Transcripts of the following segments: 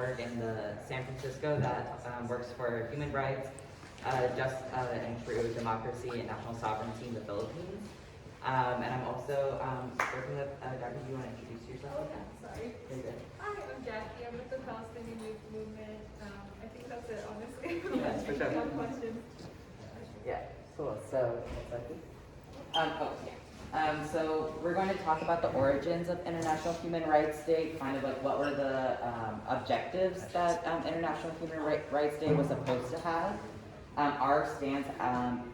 network in San Francisco that works for human rights, just and true democracy and national sovereignty in the Philippines. And I'm also working with, Dr. Do you want to introduce yourself? Oh, yeah, sorry. You're good. Hi, I'm Jackie. I'm with the Palestinian Youth Movement. I think that's it, honestly. Yes, for sure. No questions. Yeah, cool. So, so we're going to talk about the origins of International Human Rights Day, kind of like what were the objectives that International Human Rights Day was supposed to have, our stance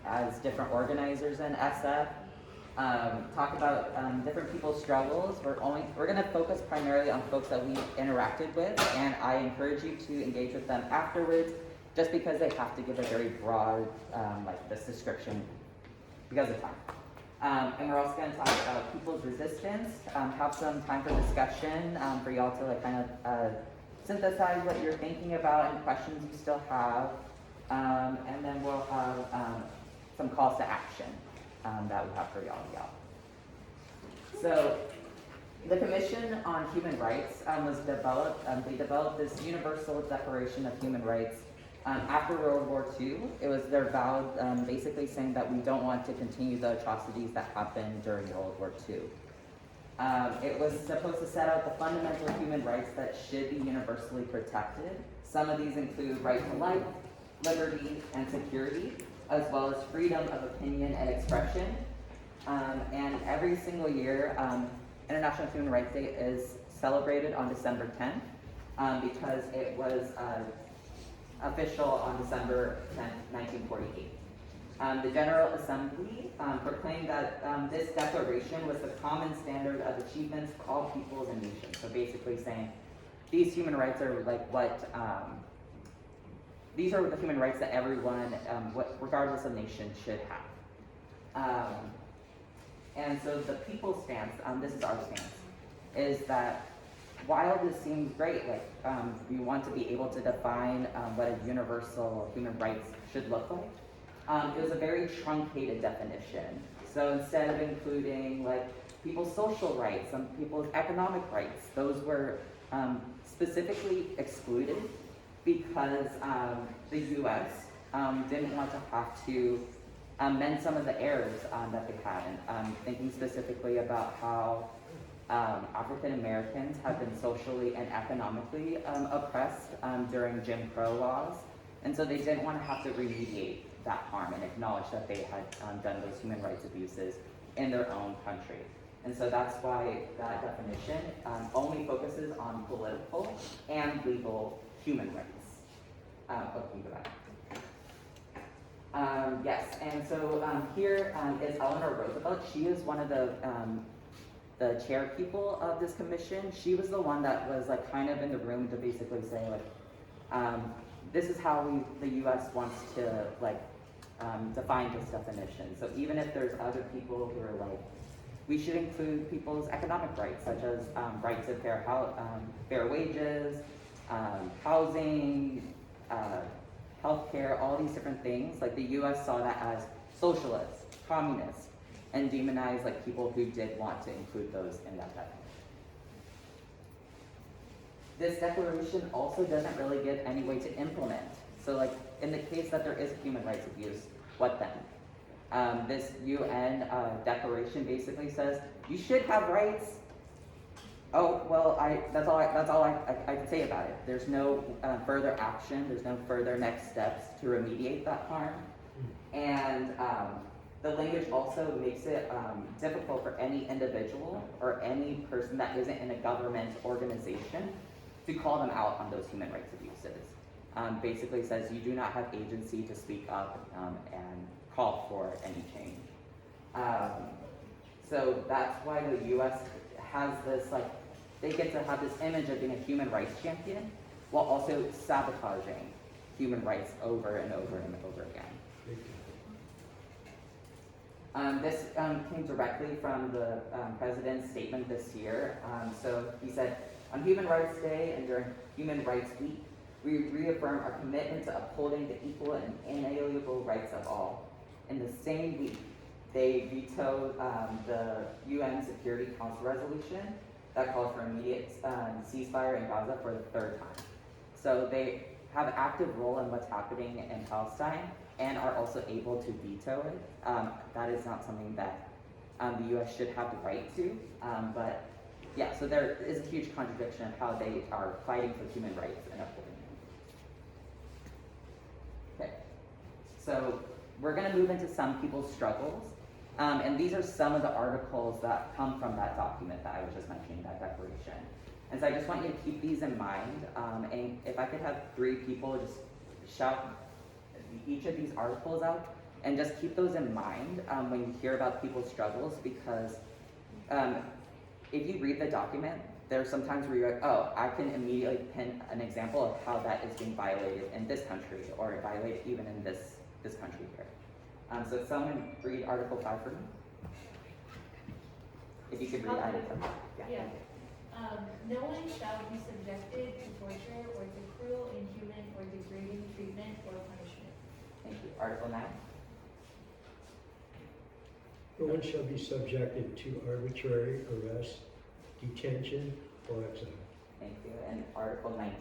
as different organizers in SF, talk about different people's struggles. We're going to focus primarily on folks that we interacted with, and I encourage you to engage with them afterwards, just because they have to give a very broad, like this description because of time. And we're also going to talk about people's resistance, have some time for discussion for y'all to like kind of synthesize what you're thinking about and questions you still have. And then we'll have some calls to action that we have for y'all. So the Commission on Human Rights was developed, they developed this Universal Declaration of Human Rights after World War II. It was their vow basically saying that we don't want to continue the atrocities that happened during World War II. It was supposed to set out the fundamental human rights that should be universally protected. Some of these include right to life, liberty, and security, as well as freedom of opinion and expression. And every single year, International Human Rights Day is celebrated on December 10th because it was official on December 10th, 1948. The General Assembly proclaimed that this declaration was the common standard of achievements for all peoples and nations. So basically saying these human rights are like these are the human rights that everyone, regardless of nation, should have. And so the people's stance, this is our stance, is that while this seems great, like we want to be able to define what a universal human rights should look like, it was a very truncated definition. So instead of including like people's social rights, some people's economic rights, those were specifically excluded because the U.S. Didn't want to have to mend some of the errors that they had, and thinking specifically about how African Americans have been socially and economically oppressed during Jim Crow laws, and so they didn't want to have to remediate that harm and acknowledge that they had done those human rights abuses in their own country. And so that's why that definition only focuses on political and legal human rights. Yes, and so here is Eleanor Roosevelt. She is one of the chair people of this commission. She was the one that was like kind of in the room to basically say like, this is how the U.S. wants to like define this definition. So even if there's other people who are like, we should include people's economic rights, such as rights of fair wages, housing, healthcare, all these different things. Like the U.S. saw that as socialist, communist, and demonized like people who did want to include those in that definition. This declaration also doesn't really give any way to implement. So like in the case that there is a human rights abuse, what then? This UN declaration basically says you should have rights. Oh well, that's all I can say about it. There's no further action. There's no further next steps to remediate that harm, and the language also makes it difficult for any individual or any person that isn't in a government organization to call them out on those human rights abuses. Basically says you do not have agency to speak up and call for any change. So that's why the U.S. has this, like, they get to have this image of being a human rights champion while also sabotaging human rights over and over and over again. This came directly from the president's statement this year. So he said, on Human Rights Day and during Human Rights Week, we reaffirm our commitment to upholding the equal and inalienable rights of all. In the same week, they vetoed the UN Security Council resolution that called for immediate ceasefire in Gaza for the third time. So they have an active role in what's happening in Palestine and are also able to veto it. That is not something that the U.S. should have the right to, but yeah, so there is a huge contradiction of how they are fighting for human rights and upholding them. Okay, so we're going to move into some people's struggles, and these are some of the articles that come from that document that I was just mentioning, that declaration. And so I just want you to keep these in mind, and if I could have 3 people just shout each of these articles out, and just keep those in mind when you hear about people's struggles, because if you read the document, there's sometimes where you're like, oh, I can immediately pin an example of how that is being violated in this country, or violated even in this country here. So someone read Article 5 for me? If you could read Item 5. Yeah. No one shall be subjected to torture or to cruel, inhuman, or degrading treatment or punishment. Thank you. Article 9. No one shall be subjected to arbitrary arrest, detention, or exile. Thank you. And Article 19.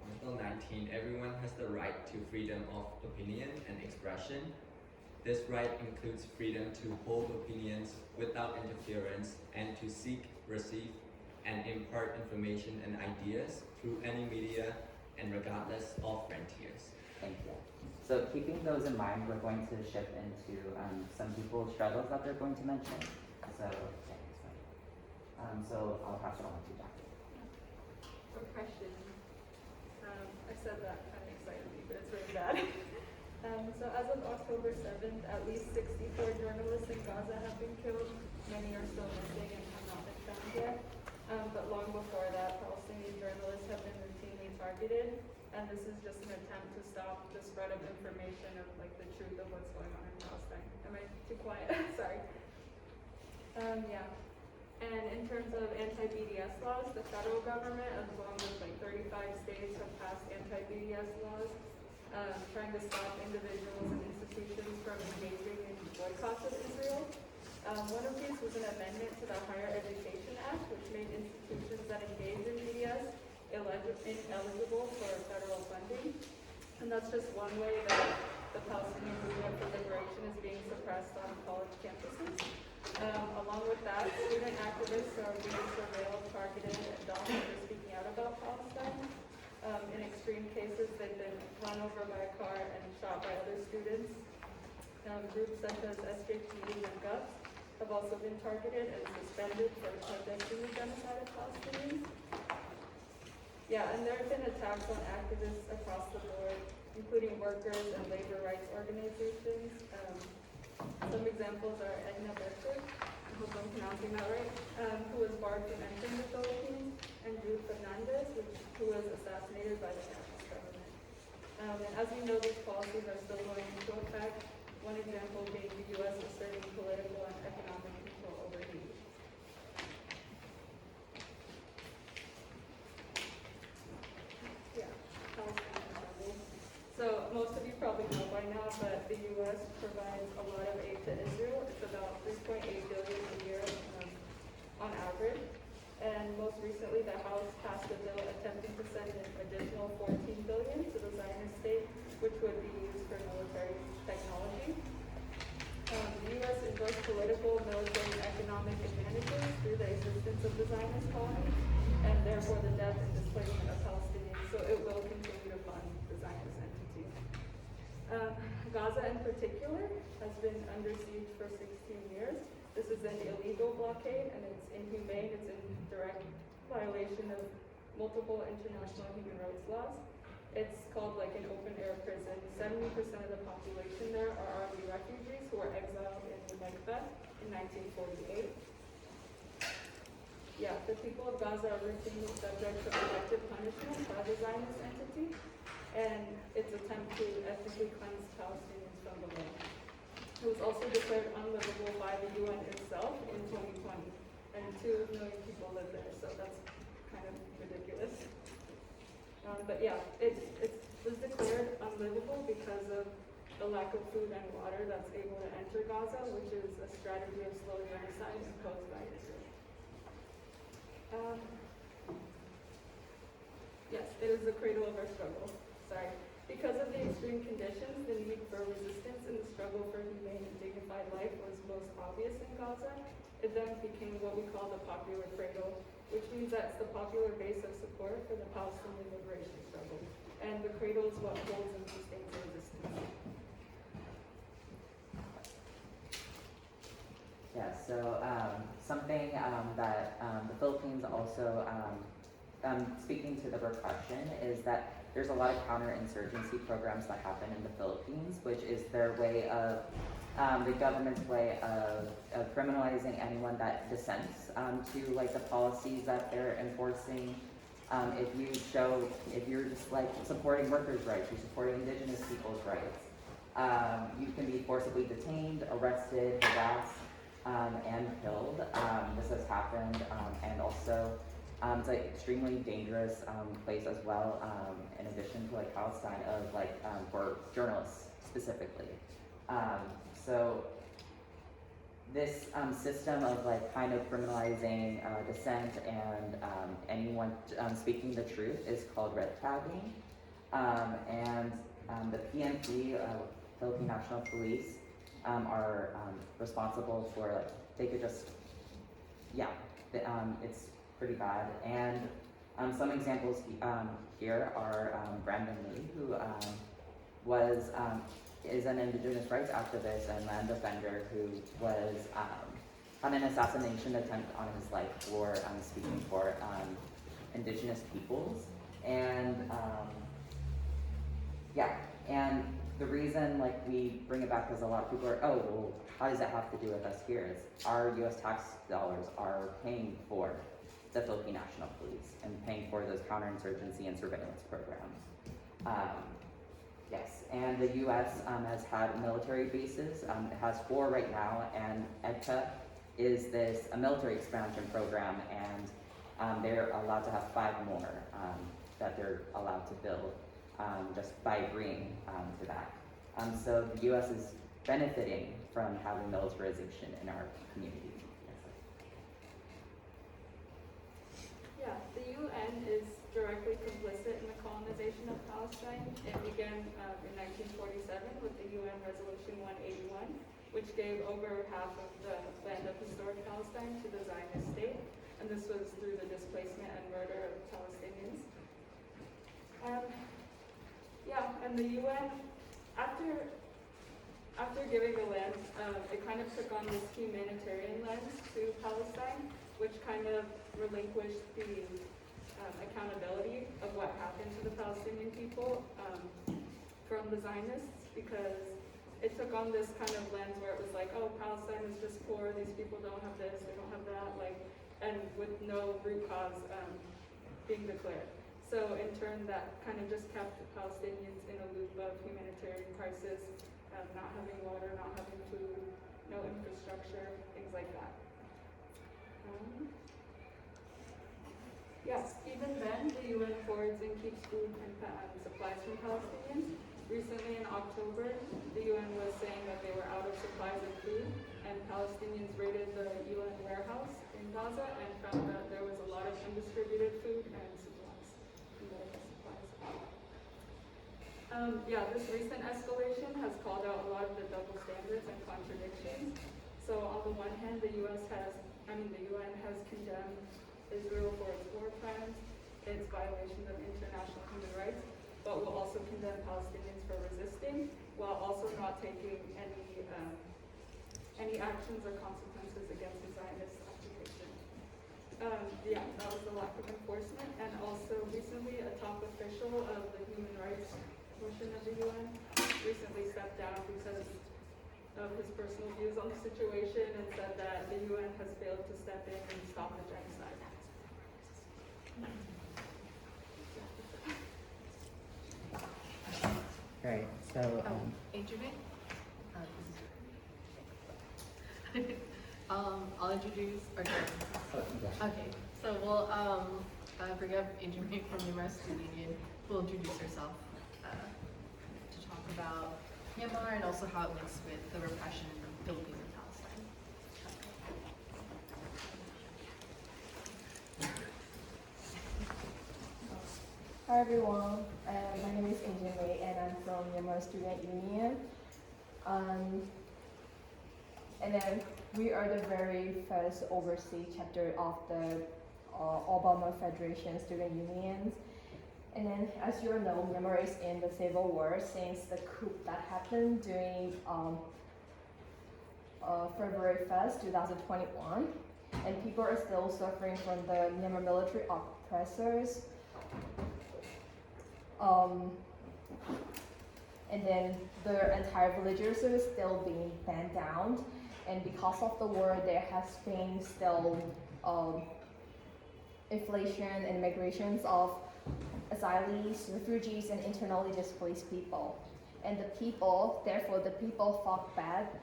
Article 19, everyone has the right to freedom of opinion and expression. This right includes freedom to hold opinions without interference and to seek, receive, and impart information and ideas through any media and regardless of frontiers. Thank you. So keeping those in mind, we're going to shift into some people's struggles that they're going to mention. So, so I'll pass it on to Jackie. Oppression. I said that kind of excited me, but it's really bad. So as of October 7th, at least 64 journalists in Gaza have been killed. Many are still missing and have not been found yet. But long before that, Palestinian journalists have been routinely targeted. And this is just an attempt to stop the spread of information of like the truth of what's going on in Palestine. Am I too quiet? Sorry. Yeah. And in terms of anti-BDS laws, the federal government, as well as like 35 states, have passed anti-BDS laws, trying to stop individuals and institutions from engaging in boycotts of Israel. One of these was an amendment to the Higher Education Act, which made institutions that engage in BDS ineligible for federal funding. And that's just one way that the Palestinian movement for liberation is being suppressed on college campuses. Along with that, student activists are being surveilled, targeted, and doxxed for speaking out about Palestine. In extreme cases, they've been run over by a car and shot by other students. Groups such as SJP and GUPS have also been targeted and suspended for protesting the genocide of Palestinians. Yeah, and there have been attacks on activists across the board, including workers and labor rights organizations. Some examples are Edna Berkshire, I hope I'm pronouncing that right, who was barred from entering the Philippines, and Ruth Fernandez, who was assassinated by the fascist government. And as we know, these policies are still going into effect. One example being the U.S. asserting political and economic control over Haiti. So most of you probably know by now, but the U.S. provides a lot of aid to Israel. It's about $3.8 billion a year on average. And most recently, the House passed a bill attempting to send an additional $14 billion to the Zionist state, which would be used for military technology. The U.S. enjoys political, military, and economic advantages through the existence of the Zionist colony, and therefore the death and displacement of Palestinians. So it will continue to fund the Zionist entity. Gaza in particular has been under siege for 16 years. This is an illegal blockade and it's inhumane. It's in direct violation of multiple international human rights laws. It's called like an open air prison. 70% of the population there are army refugees who were exiled in the Nakba in 1948. Yeah, the people of Gaza are routinely subject to collective punishment by the Zionist entity and its attempt to ethnically cleanse Palestinians from the land. It was also declared unlivable by the UN itself in 2020, and 2 million people live there, so that's kind of ridiculous. But yeah, it was declared unlivable because of the lack of food and water that's able to enter Gaza, which is a strategy of slow genocide imposed by Israel. It is the cradle of our struggle. Sorry. Because of the extreme conditions, the need for resistance in the struggle for humane and dignified life was most obvious in Gaza. It then became what we call the popular cradle, which means that's the popular base of support for the Palestinian liberation struggle. And the cradle is what holds and sustains the resistance. Yeah, so something that the Philippines also, speaking to the repression, is that there's a lot of counterinsurgency programs that happen in the Philippines, which is their way of, the government's way of criminalizing anyone that dissents to like the policies that they're enforcing. If you're just like supporting workers' rights, you're supporting indigenous people's rights, you can be forcibly detained, arrested, harassed, and killed. This has happened, and also it's an extremely dangerous place as well, in addition to like Palestine, of like for journalists specifically. So this system of like kind of criminalizing dissent and anyone speaking the truth is called red tagging, and the PNP, Philippine National Police, are responsible for like they could just it's pretty bad. And some examples here are Brandon Lee, who is an indigenous rights activist and land defender who was had an assassination attempt on his life for speaking for indigenous peoples. And and the reason like we bring it back is a lot of people are, oh, well, how does that have to do with us here? Is our US tax dollars are paying for the Philippine National Police and paying for those counterinsurgency and surveillance programs. Yes, and the US has had military bases. It has 4 right now, and EDCA is a military expansion program, and they're allowed to have 5 more that they're allowed to build just by agreeing to that. So the US is benefiting from having militarization in our community. Yeah, the UN is directly complicit in the colonization of Palestine. It began in 1947 with the UN Resolution 181, which gave over half of the land of historic Palestine to the Zionist state, and this was through the displacement and murder of Palestinians. And the UN, after giving the land, it kind of took on this humanitarian lens to Palestine, which kind of relinquished the accountability of what happened to the Palestinian people from the Zionists, because it took on this kind of lens where it was like, oh, Palestine is just poor, these people don't have this, they don't have that, like, and with no root cause being declared. So in turn, that kind of just kept the Palestinians in a loop of humanitarian crisis, not having water, not having food, no infrastructure, things like that. Yes, even then, the UN forwards and keeps food and supplies from Palestinians. Recently in October, the UN was saying that they were out of supplies of food, and Palestinians raided the UN warehouse in Gaza and found that there was a lot of undistributed food and supplies. This recent escalation has called out a lot of the double standards and contradictions. So on the one hand, the UN has condemned Israel for its war crimes, its violations of international human rights, but will also condemn Palestinians for resisting, while also not taking any actions or consequences against the Zionist occupation. That was the lack of enforcement, and also recently a top official of the human rights portion of the UN recently stepped down because of his personal views on the situation and said that the UN has failed to step in and stop the genocide. Right, so Adrian? I'll introduce our Okay, so we'll bring up Adrian from the American Student Union, who will introduce herself to talk about Myanmar and also how it links with the repression in the Philippines and Palestine. Hi everyone, my name is Angel May and I'm from Myanmar Student Union. And then we are the very first overseas chapter of the Obama Federation Student Unions. And then as you all know, Myanmar is in the civil war since the coup that happened during February 1st, 2021. And people are still suffering from the Myanmar military oppressors. And then the entire villages are still being banned down. And because of the war, there has been still inflation and migrations of asylees, refugees, and internally displaced people. And therefore the people fought back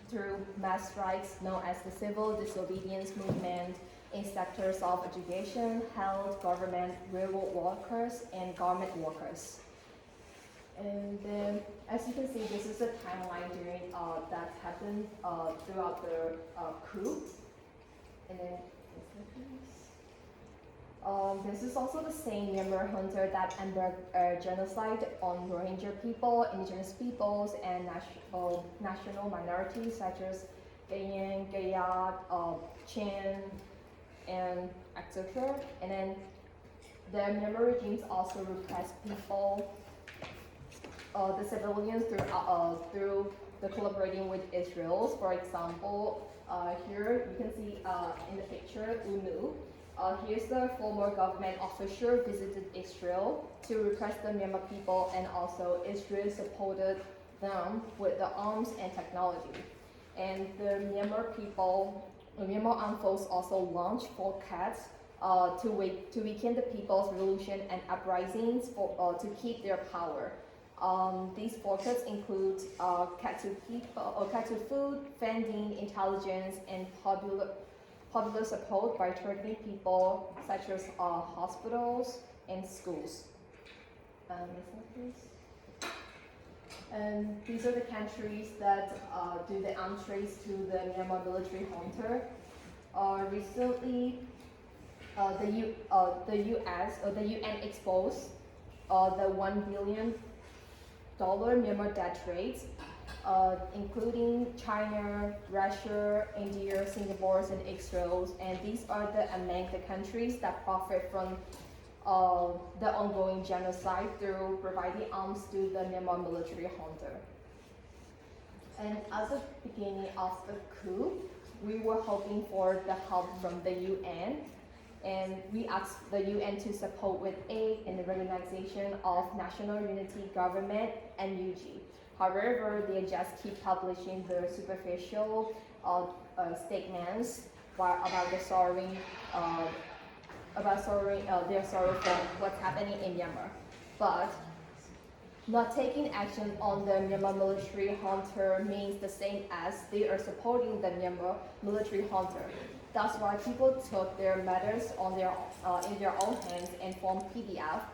through mass strikes known as the civil disobedience movement in sectors of education, health, government, railroad workers, and garment workers. And then, as you can see, this is a timeline during that happened throughout the coup. And then, this is also the same Myanmar junta that ended genocide on Rohingya people, indigenous peoples, and national minorities such as Gayan, Gayak, Chin, and etc. And then the Myanmar regimes also repressed people, the civilians through the collaborating with Israel. For example, here you can see in the picture UNU. Here's the former government official visited Israel to repress the Myanmar people, and also Israel supported them with the arms and technology. And the Myanmar armed forces also launched forecasts to weaken the people's revolution and uprisings to keep their power. These forecasts include cattle food, funding, intelligence, and popular support by targeting people such as hospitals and schools. Next slide, please. And these are the countries that do the arms race to the Myanmar military junta. Recently, the UN exposed the $1 billion Myanmar debt rates, including China, Russia, India, Singapore, and Israel. And these are among the countries that profit from the ongoing genocide through providing arms to the Myanmar military junta. And at the beginning of the coup, we were hoping for the help from the UN, and we asked the UN to support with aid and the recognition of National Unity Government NUG. However, they just keep publishing the superficial statements about their sorrow for what's happening in Myanmar. But not taking action on the Myanmar military junta means the same as they are supporting the Myanmar military junta. That's why people took their matters in their own hands and formed PDF,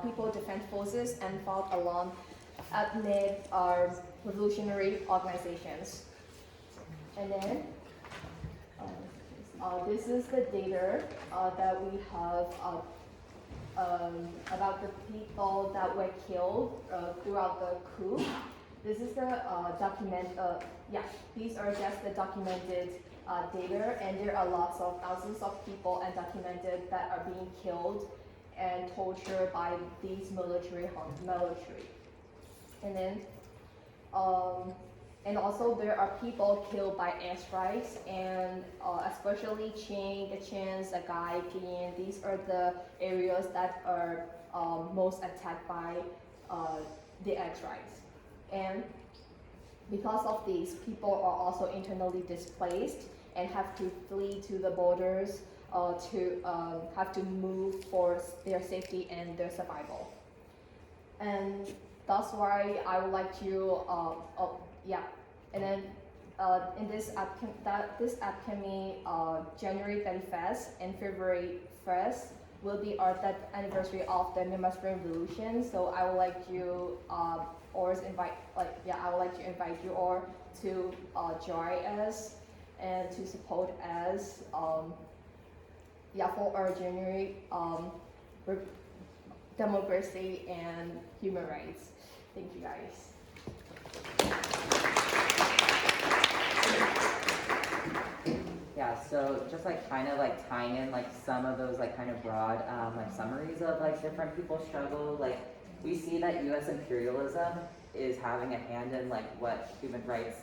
People Defense Forces, and fought along ethnic revolutionary organizations. And then this is the data that we have about the people that were killed throughout the coup. This is the these are just the documented data, and there are lots of thousands of people undocumented that are being killed and tortured by these military. And then, and also there are people killed by airstrikes, and especially Ching, the Chins, the Gai, Kiyin. These are the areas that are most attacked by the airstrikes. And because of these, people are also internally displaced and have to flee to the borders have to move for their safety and their survival. And that's why I would like to, and then in this upcoming January 31st and February 1st will be our 10th anniversary of the Myanmar Spring Revolution. So I would like to invite you all to join us and to support us for our January democracy and human rights. Thank you guys. Yeah, so just like kind of like tying in like some of those like kind of broad like summaries of like different people's struggle, like we see that US imperialism is having a hand in like what human rights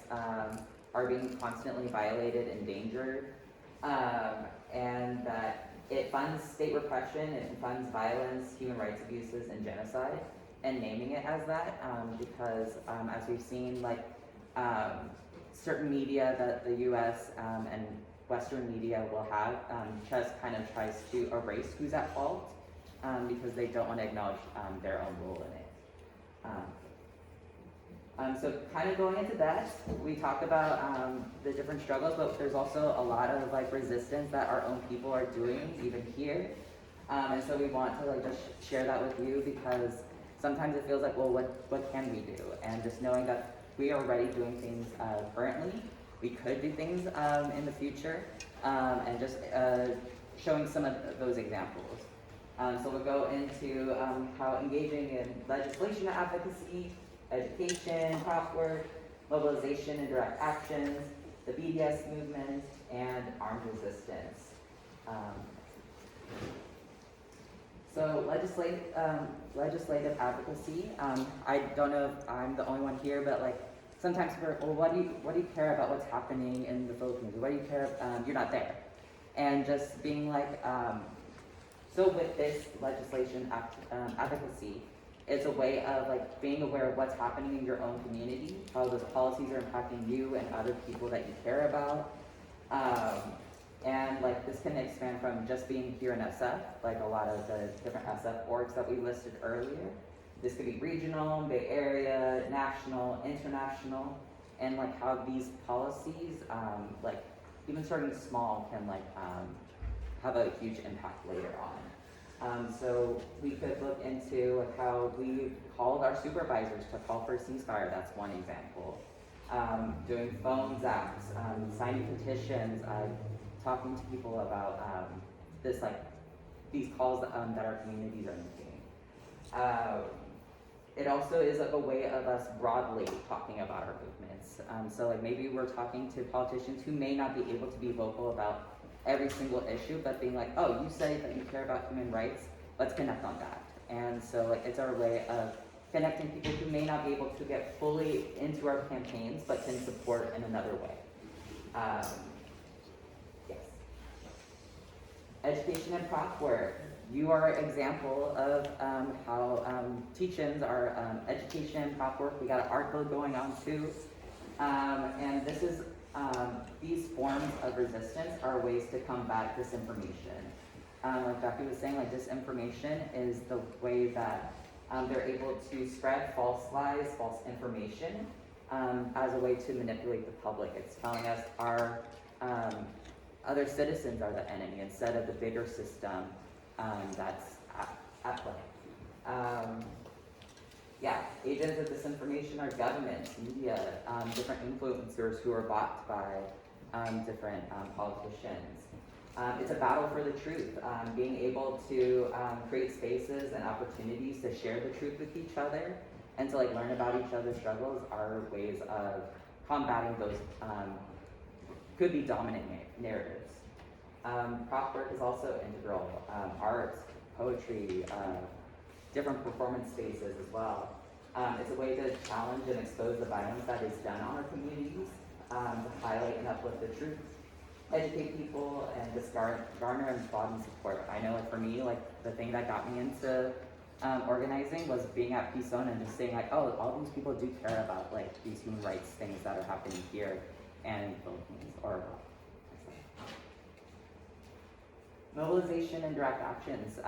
are being constantly violated, endangered, and that it funds state repression, it funds violence, human rights abuses, and genocide, and naming it as that because as we've seen, like certain media that the US and Western media will have just kind of tries to erase who's at fault because they don't want to acknowledge their own role in it. So kind of going into that, we talked about the different struggles, but there's also a lot of like resistance that our own people are doing even here. And so we want to like just share that with you because sometimes it feels like, well, what can we do? And just knowing that we are already doing things currently, we could do things in the future, and just showing some of those examples. So we'll go into how engaging in legislation advocacy, education, prop work, mobilization and direct actions, the BDS movement, and armed resistance. So legislative advocacy. I don't know if I'm the only one here, but like sometimes we're, well, what do you care about what's happening in the Philippines? What do you care? You're not there, and just being like, so with this legislation advocacy, it's a way of like being aware of what's happening in your own community, how those policies are impacting you and other people that you care about. And like this can expand from just being here in SF, like a lot of the different SF orgs that we listed earlier. This could be regional, Bay Area, national, international, and like how these policies, like even starting small can like have a huge impact later on. So we could look into like how we called our supervisors to call for a ceasefire. That's one example. Doing phone zaps, signing petitions, talking to people about this like these calls that our communities are making. It also is like a way of us broadly talking about our movements. So like maybe we're talking to politicians who may not be able to be vocal about every single issue, but being like, oh, you say that you care about human rights, let's connect on that. And so like it's our way of connecting people who may not be able to get fully into our campaigns, but can support in another way. Yes. Education and prop work. You are an example of how teach-ins are education, prop work. We got an article going on too. And this is, these forms of resistance are ways to combat disinformation. Like Becky was saying, like disinformation is the way that they're able to spread false lies, false information as a way to manipulate the public. It's telling us our other citizens are the enemy instead of the bigger system that's at play. Yeah, agents of disinformation are governments, media, different influencers who are bought by different politicians. It's a battle for the truth, being able to create spaces and opportunities to share the truth with each other and to like learn about each other's struggles are ways of combating those could be dominant narratives. Prop work is also integral. Art, poetry, different performance spaces as well. It's a way to challenge and expose the violence that is done on our communities, to highlight and uplift the truth, educate people, and just garner and broaden support. I know like for me, like the thing that got me into organizing was being at Peace Zone and just saying like, oh, all these people do care about like these human rights things that are happening here and in the Philippines or abroad. Mobilization and direct actions.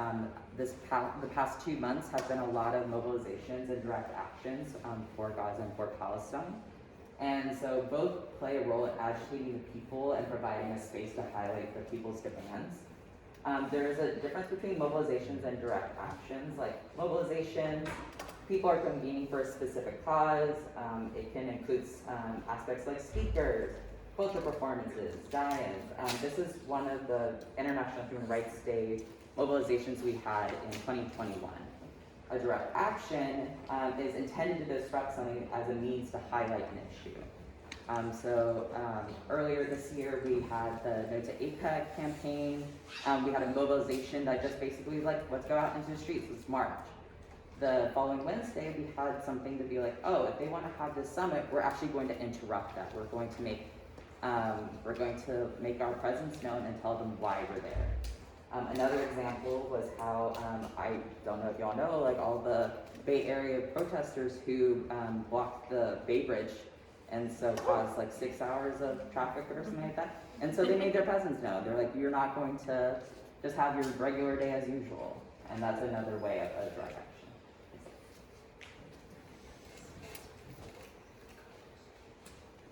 The past 2 months have been a lot of mobilizations and direct actions for Gaza and for Palestine. And so both play a role in agitating the people and providing a space to highlight the people's demands. There is a difference between mobilizations and direct actions. Like mobilizations, people are convening for a specific cause. It can include aspects like speakers, cultural performances, dine-ins. This is one of the International Human Rights Day mobilizations we had in 2021. a direct action is intended to disrupt something as a means to highlight an issue. Earlier this year, we had the No to APEC campaign. We had a mobilization that just basically was like, let's go out into the streets, let's march. The following Wednesday, we had something to be like, oh, if they want to have this summit, we're actually going to interrupt that. We're going to make our presence known and tell them why we're there. Another example was how, I don't know if y'all know, like all the Bay Area protesters who blocked the Bay Bridge and so caused like 6 hours of traffic or something like that. And so they made their presence known. They're like, you're not going to just have your regular day as usual. And that's another way of direct action.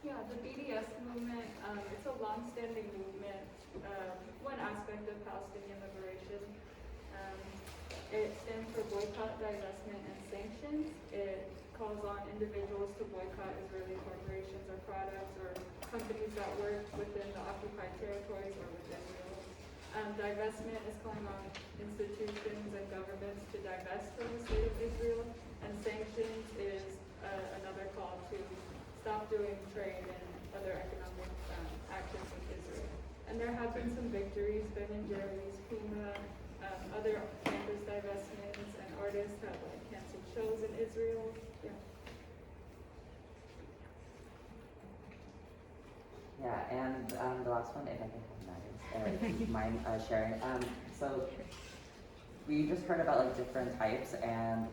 Yeah, the BDS movement, it's a long-standing movement. One aspect of Palestinian liberation. It stands for boycott, divestment, and sanctions. It calls on individuals to boycott Israeli corporations or products or companies that work within the occupied territories or with Israel. Divestment is calling on institutions and governments to divest from the state of Israel, and sanctions is another call to stop doing trade and other economic actions with Israel. And there have been some victories, Ben and Jerry's, Puma, other campus divestments, and artists have like canceled shows in Israel. Yeah. Yeah, and the last one, if I can have that, is mine sharing. So we just heard about like different types, and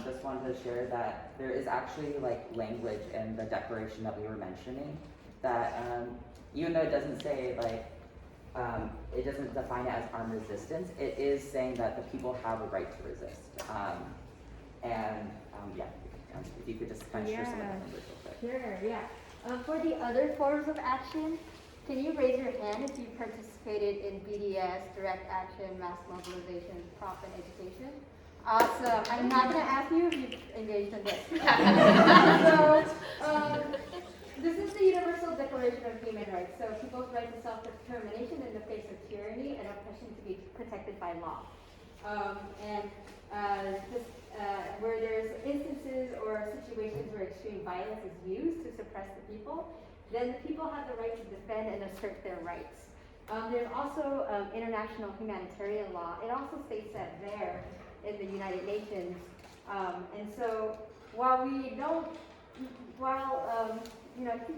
just wanted to share that there is actually like language in the declaration that we were mentioning that even though it doesn't say like it doesn't define it as armed resistance, it is saying that the people have a right to resist. If you could just kind of share some of that language real quick. Sure, yeah. For the other forms of action, can you raise your hand if you participated in BDS, direct action, mass mobilization, prop, and education? Awesome. I'm not going to ask you if you've engaged in this. This is the Universal Declaration of Human Rights. So people's right to self-determination in the face of tyranny and oppression to be protected by law. Where there's instances or situations where extreme violence is used to suppress the people, then the people have the right to defend and assert their rights. There's also international humanitarian law. It also states that there in the United Nations. And so while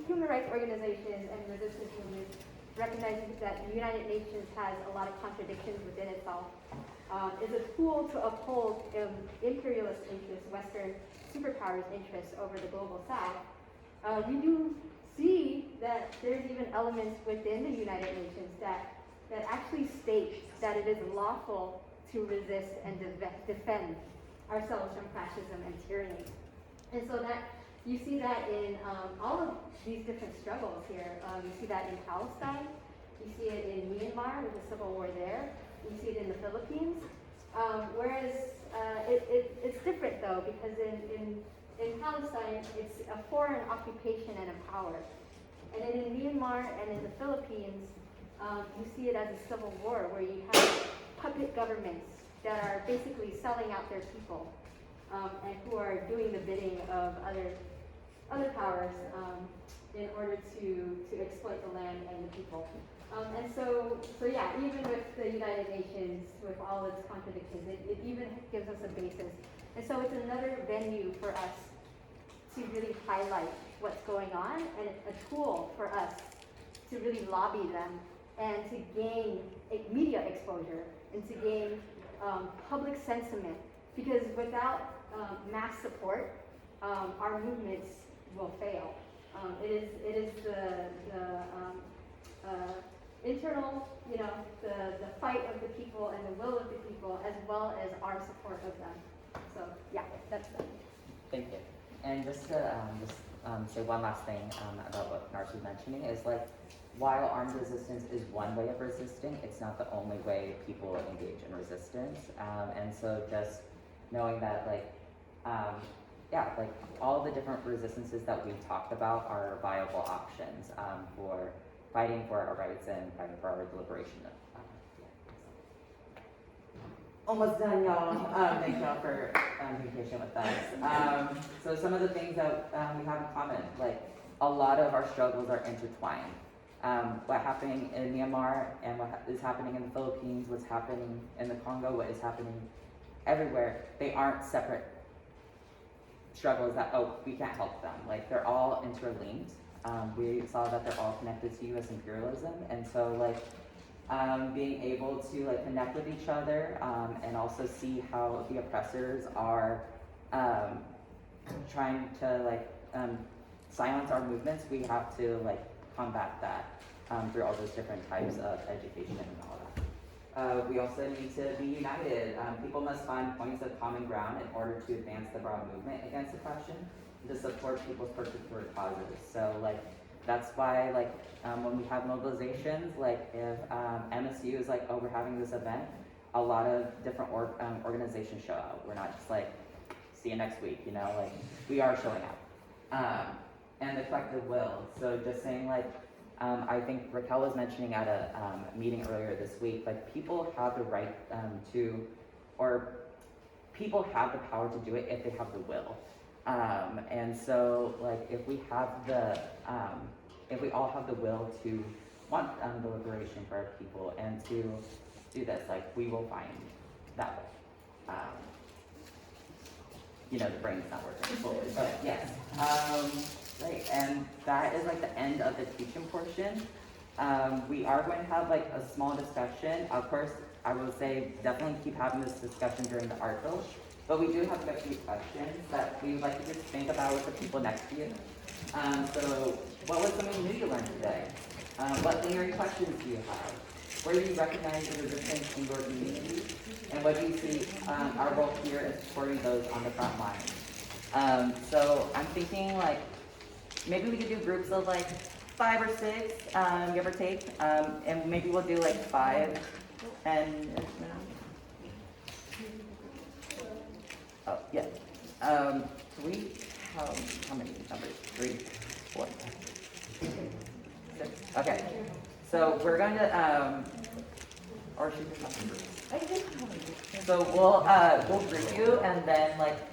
human rights organizations and resistance movements recognize that the United Nations has a lot of contradictions within itself, is a tool to uphold imperialist interests, Western superpowers' interests over the global South. We do see that there's even elements within the United Nations that actually state that it is lawful to resist and defend ourselves from fascism and tyranny. And so that you see that in all of these different struggles here. You see that in Palestine, you see it in Myanmar with the civil war there, you see it in the Philippines. Whereas it's different though, because in Palestine, it's a foreign occupation and a power. And then in Myanmar and in the Philippines, you see it as a civil war where you have puppet governments that are basically selling out their people and who are doing the bidding of other powers in order to exploit the land and the people. And so yeah, even with the United Nations, with all its contradictions, it even gives us a basis. And so it's another venue for us to really highlight what's going on and a tool for us to really lobby them and to gain media exposure and to gain public sentiment. Because without mass support, our movements will fail. It is the internal, the fight of the people and the will of the people, as well as our support of them. So yeah, that's that. Thank you. And just to say one last thing about what Narcy was mentioning is like, while armed resistance is one way of resisting, it's not the only way people engage in resistance. And so just knowing that all the different resistances that we've talked about are viable options for fighting for our rights and fighting for our liberation. Almost done, y'all. Thank y'all for being patient with us. So some of the things that we have in common, like a lot of our struggles are intertwined. What happening in Myanmar and what is happening in the Philippines, what's happening in the Congo, what is happening everywhere, they aren't separate struggles that, oh, we can't help them. Like they're all interlinked. We saw that they're all connected to US imperialism, and so like being able to like connect with each other and also see how the oppressors are trying to like silence our movements, we have to like combat that through all those different types of education and all that. We also need to be united. People must find points of common ground in order to advance the broad movement against oppression and to support people's particular causes. So like that's why like when we have mobilizations, like if MSU is like, oh, we're having this event, a lot of different organizations show up. We're not just like, see you next week, you know, like we are showing up. And the collective will. So just saying like, I think Raquel was mentioning at a meeting earlier this week, like people have the right or people have the power to do it if they have the will. And so like if we have the, if we all have the will to want the liberation for our people and to do this, like we will find that way. You know, the brain's not working fully, but yes. Right, and that is like the end of the teaching portion. We are going to have like a small discussion. Of course, I would say definitely keep having this discussion during the art build, but we do have a few questions that we would like to just think about with the people next to you. So what was something new you learned today? What lingering questions do you have? Where do you recognize the resistance in your community? And what do you see our role here in supporting those on the front line? So I'm thinking like, maybe we could do groups of like 5 or 6, give or take, and maybe we'll do like 5 and oh yeah, 3. How many numbers? 3, 4, 6. Okay, so we're going to or should we have some groups? So we'll group you and then like